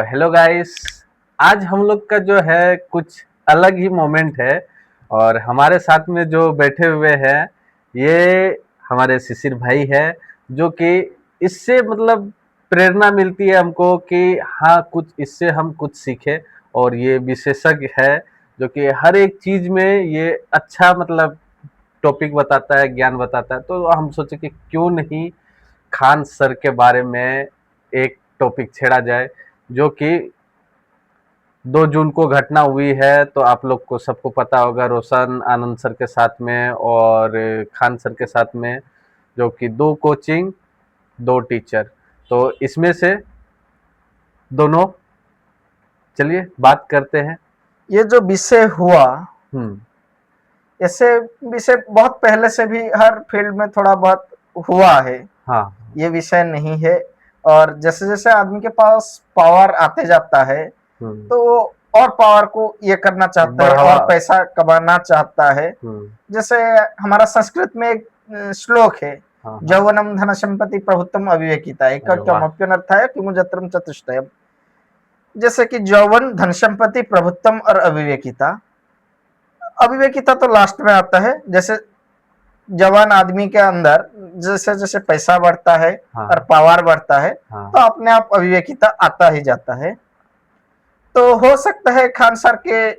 Hello guys. आज हम लोग का जो है कुछ अलग ही मोमेंट है और हमारे साथ में जो बैठे हुए हैं ये हमारे शिशिर भाई है, जो कि इससे मतलब प्रेरणा मिलती है हमको कि हाँ कुछ इससे हम कुछ सीखें। और ये विशेषज्ञ है जो कि हर एक चीज में ये अच्छा मतलब टॉपिक बताता है, ज्ञान बताता है। तो हम सोचे कि क्यों नहीं खान सर के बारे में एक टॉपिक छेड़ा जाए, जो कि 2 जून को घटना हुई है। तो आप लोग को सबको पता होगा, रोशन आनंद सर के साथ में और खान सर के साथ में, जो कि 2 कोचिंग 2 टीचर। तो इसमें से दोनों, चलिए बात करते हैं। ये जो विषय हुआ, हम्म। ऐसे विषय बहुत पहले से भी हर फील्ड में थोड़ा बहुत हुआ है। हाँ। ये विषय नहीं है। और जैसे जैसे आदमी के पास पावर आते जाता है हम्म। तो वो और पावर को ये करना चाहता है बढ़ावा। और पैसा कमाना चाहता है। हम्म। जैसे हमारा संस्कृत में एक श्लोक है, हाँ हाँ। यौवनम धन संपत्ति प्रभुत्वम अविवेकिता अरे वाह। अप्यनर्थाय किमुजत्रम चतुष्टयम। जैसे कि यौवन धन संपत्ति प्रभुत्वम और अविवेकिता। अविवेकिता तो लास्ट में आता है। जैसे जवान आदमी के अंदर जैसे जैसे पैसा बढ़ता है हाँ और पावर बढ़ता है हाँ। तो अपने आप अविवेकिता आता ही जाता है। तो हो सकता है खान सर के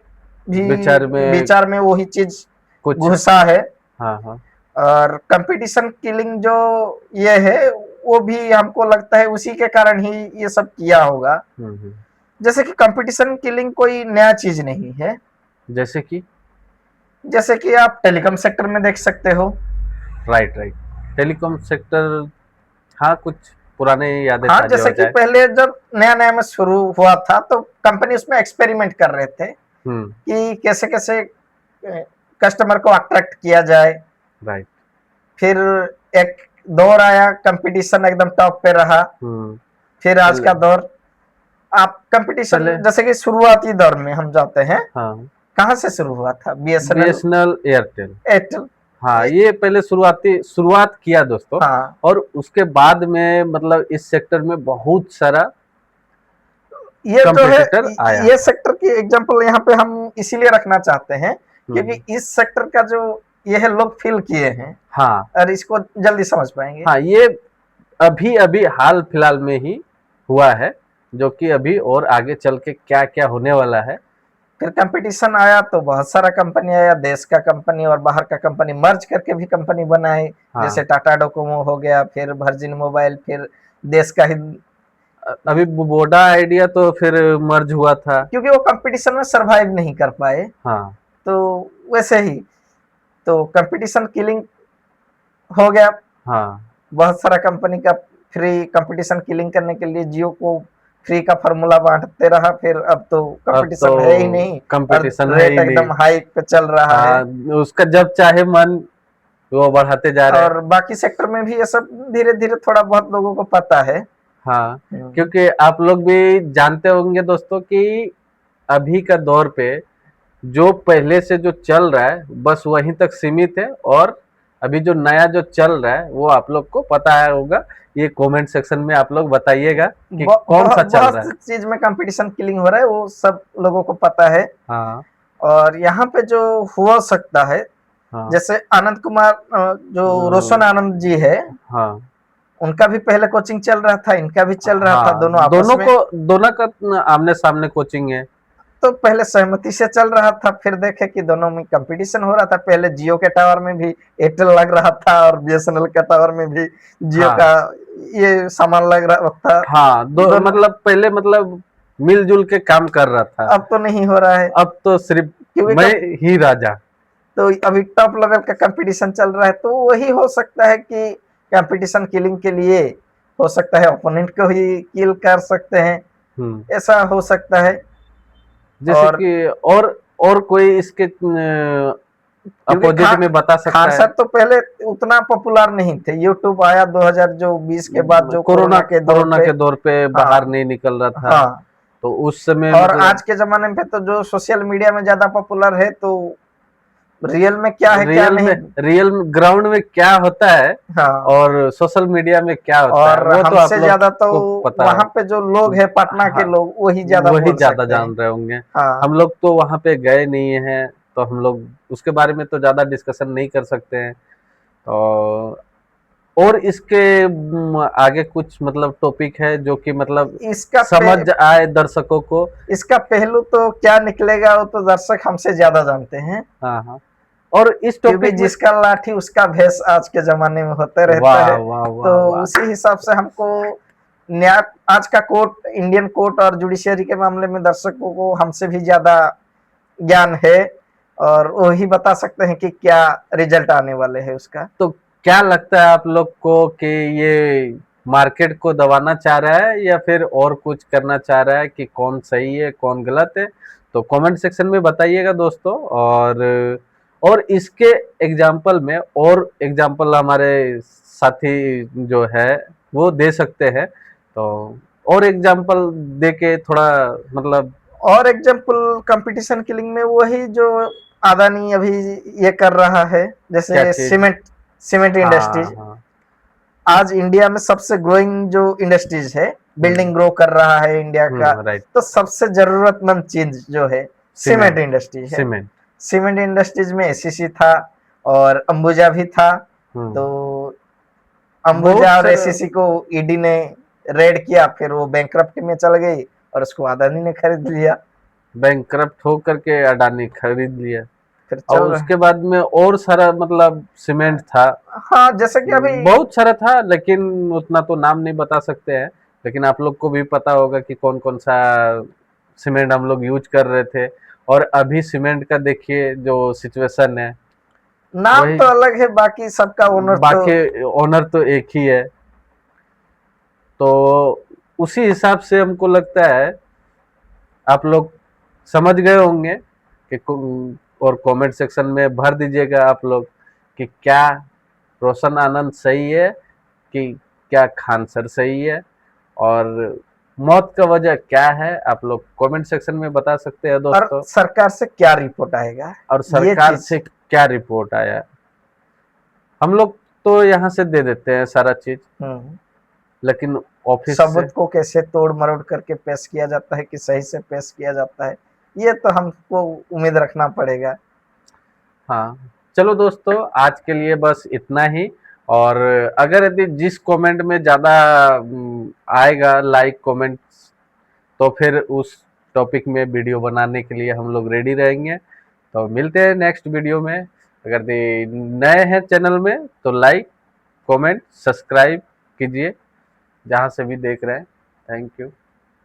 भी विचार में वही चीज कुछ। घुसा है। हाँ हाँ। और कंपटीशन किलिंग जो ये है वो भी हमको लगता है उसी के कारण ही ये सब किया होगा। हम्म। जैसे कि कंपटीशन किलिंग कोई नया चीज नहीं है। जैसे कि जैसे कि आप टेलीकॉम सेक्टर में देख सकते हो। Right right. Telecom sector. हाँ, कुछ पुराने यादें हाँ, ताज़ा जैसे हो कि जाए। पहले जब नया नया में शुरू हुआ था तो कंपनी उसमें एक्सपेरिमेंट कर रहे थे हुँ। कि कैसे कैसे कस्टमर को अट्रैक्ट किया जाए। राइट। फिर एक दौर आया, कंपटीशन एकदम टॉप पे रहा। हुँ। फिर आज पहले का दौर, आप कंपटीशन पहले जैसे कि शुरुआती दौर में हम जाते हैं। हाँ, कहाँ से शुरू हुआ था? BSNL, BSNL, Airtel. एयरटेल। हाँ, ये पहले शुरुआत किया दोस्तों। हाँ, और उसके बाद में मतलब इस सेक्टर में बहुत सारा ये जो है, कॉम्पिटिटर आया। ये सेक्टर की एग्जांपल यहाँ पे हम इसीलिए रखना चाहते हैं हुँ। क्योंकि इस सेक्टर का जो ये है लोग फील किए हैं हाँ, और इसको जल्दी समझ पाएंगे। हाँ, ये अभी-अभी हाल-फिलहाल में ही हुआ है, जो कि अभी और आगे चल के क्या-क्या होने वाला है। फिर कंपटीशन आया तो बहुत सारा कंपनी आया, देश का कंपनी और बाहर का कंपनी मर्ज करके भी कंपनी बनाए। हाँ। जैसे टाटा डोकोमो हो गया, फिर वर्जिन मोबाइल, फिर देश का ही, अभी वोडा आइडिया तो फिर मर्ज हुआ था। क्योंकि वो कंपटीशन में सरवाइव नहीं कर पाए। हाँ, तो वैसे ही तो कंपटीशन किलिंग हो गया। हाँ। बहुत सारा कंपनी का फ्री कंपटीशन किलिंग करने के लिए जियो को फ्री का फार्मूला बांटते रहा। फिर अब तो अब तो कंपटीशन है ही नहीं और कंपटीशन है रेट ही नहीं। एकदम हाई पे चल रहा है। हाँ, उसका जब चाहे मन वो बढ़ाते जा रहे हैं। और बाकी सेक्टर में भी ये सब धीरे धीरे थोड़ा बहुत लोगों को पता है। हाँ, क्योंकि आप लोग भी जानते होंगे दोस्तों कि अभी का दौर पे जो पहले से जो चल रहा है बस वहीं तक सीमित है। और अभी जो नया जो चल रहा है वो आप लोग को पता है होगा। ये कमेंट सेक्शन में आप लोग बताइएगा कि कौन सा चल रहा बहुत है। चीज में कंपटीशन किलिंग हो रहा है, वो सब लोगों को पता है। हाँ और यहाँ पे जो हो सकता है, हाँ। जैसे आनंद कुमार, जो रोशन आनंद जी है, हाँ उनका भी पहले कोचिंग चल रहा था, इनका भी चल रहा था, हाँ। दोनों आपस दोनों में। को, दोनों का आमने सामने कोचिंग है। तो पहले सहमति से चल रहा था, फिर देखे कि दोनों में कंपटीशन हो रहा था। पहले जियो के टावर में भी एयरटेल लग रहा था और बीएसएनएल के टावर में भी जियो का हाँ ये सामान लग रहा था। हाँ। दो दोनों, मतलब पहले मतलब मिलजुल के काम कर रहा था। अब तो नहीं हो रहा है अब तो सिर्फ क्योंकि मैं ही राजा। तो अभी टॉप लेवल का कंपटीशन चल रहा है। तो वही हो सकता है कि कंपटीशन किलिंग के लिए हो सकता है ओपोनेंट को ही किल कर सकते हैं, हम्म। ऐसा हो सकता है। जैसे और कि और कोई इसके क्योंकि अपोजिट में बता खान सकता है। सर तो पहले उतना पॉपुलर नहीं थे। यूट्यूब आया 2020 के बाद, जो कोरोना कोरोना के दौर कोरोना पे। के दौर पे बाहर हाँ नहीं निकल रहा था। हाँ। तो उस समय और मतलब आज के जमाने में तो जो सोशल मीडिया में ज्यादा पॉपुलर है, तो रियल में क्या है क्या नहीं। रियल ग्राउंड में क्या होता है हाँ, और सोशल मीडिया में क्या होता है और वो तो आप हमसे लोग ज्यादा तो को पता वहां पे जो लोग है पटना के हाँ, लोग वही ज्यादा वही बोल ज्यादा सकते हैं। जान रहे होंगे। हाँ, हम लोग तो वहां पे गए नहीं हैं, तो हम लोग उसके बारे में तो ज्यादा डिस्कशन नहीं कर सकते हैं। तो और इसके आगे कुछ मतलब टॉपिक है जो कि मतलब इसका पे, समझ आए दर्शकों को। इसका पहलू तो क्या निकलेगा वो तो दर्शक हमसे ज्यादा जानते हैं, हाँ हाँ। और इस क्योंकि टॉपिक में जिसका लाठी उसका भेष आज के जमाने में होते रहता वाह है। वाह तो वाह वाह। उसी हिसाब से हमको न्याय, आज का कोर्ट, इंडियन कोर्ट और जुडिशरी के मामले में दर्शकों को हमसे भी ज्यादा ज्ञान है, और वही बता सकते हैं कि क्या रिजल्ट आने वाले है उसका। तो क्या लगता है आप लोग को कि ये मार्केट को दबाना चाह रहा है या फिर और कुछ करना चाह रहा है, कि कौन सही है कौन गलत है? तो कमेंट सेक्शन में बताइएगा दोस्तों। और इसके एग्जाम्पल में और एग्जाम्पल हमारे साथी जो है वो दे सकते हैं। तो और एग्जाम्पल दे के थोड़ा मतलब और एग्जाम्पल कंपटीशन किलिंग में वही जो अदानी अभी ये कर रहा है, क्या जैसे चीज। सीमेंट इंडस्ट्रीज हाँ हाँ। आज इंडिया में सबसे ग्रोइंग जो इंडस्ट्रीज है, बिल्डिंग ग्रो कर रहा है इंडिया का। राइट। तो सबसे जरूरतमंद चीज जो है सीमेंट सीमेंट। इंडस्ट्री है। सीमेंट। सीमेंट इंडस्ट्रीज में एसीसी था और अंबुजा भी था। तो हम्म। अंबुजा बहुत और सारा एसीसी को ईडी ने रेड किया, फिर वो बैंकरप्टी में चल गई और उसको अदानी ने खरीद लिया। बैंकरप्ट होकर के अडानी खरीद लिया। फिर और चल रहा उसके बाद में और सारा मतलब सीमेंट था। है। हाँ, जैसे कि अभी बहुत सारा था लेकिन उतना तो नाम नहीं बता सकते हैं। लेकिन आप लोग को भी पता होगा कि कौन कौन सा सीमेंट हम लोग यूज कर रहे थे। और अभी सीमेंट का देखिए जो सिचुएशन है नाम वही। तो अलग है, बाकी सबका ओनर तो बाकी ओनर तो एक ही है। तो उसी हिसाब से हमको लगता है आप लोग समझ गए होंगे कि और कमेंट सेक्शन में भर दीजिएगा आप लोग कि क्या रोशन आनंद सही है कि क्या खान सर सही है। और मौत का वजह क्या है आप लोग कमेंट सेक्शन में बता सकते हैं और दोस्तों। सरकार से क्या रिपोर्ट आएगा, और ये सरकार चीज। से क्या रिपोर्ट आया, हम लोग तो यहाँ से दे देते हैं सारा चीज। हम्म लेकिन ऑफिस से सबूत को कैसे तोड़ मरोड़ करके पेश किया जाता है कि सही से पेश किया जाता है, ये तो हमको उम्मीद रखना पड़ेगा। हाँ। चलो दोस्तों आज के लिए बस इतना ही। और अगर यदि जिस कमेंट में ज़्यादा आएगा लाइक कमेंट्स, तो फिर उस टॉपिक में वीडियो बनाने के लिए हम लोग रेडी रहेंगे। तो मिलते हैं नेक्स्ट वीडियो में। अगर नए हैं चैनल में तो लाइक कमेंट सब्सक्राइब कीजिए जहाँ से भी देख रहे हैं। Thank you.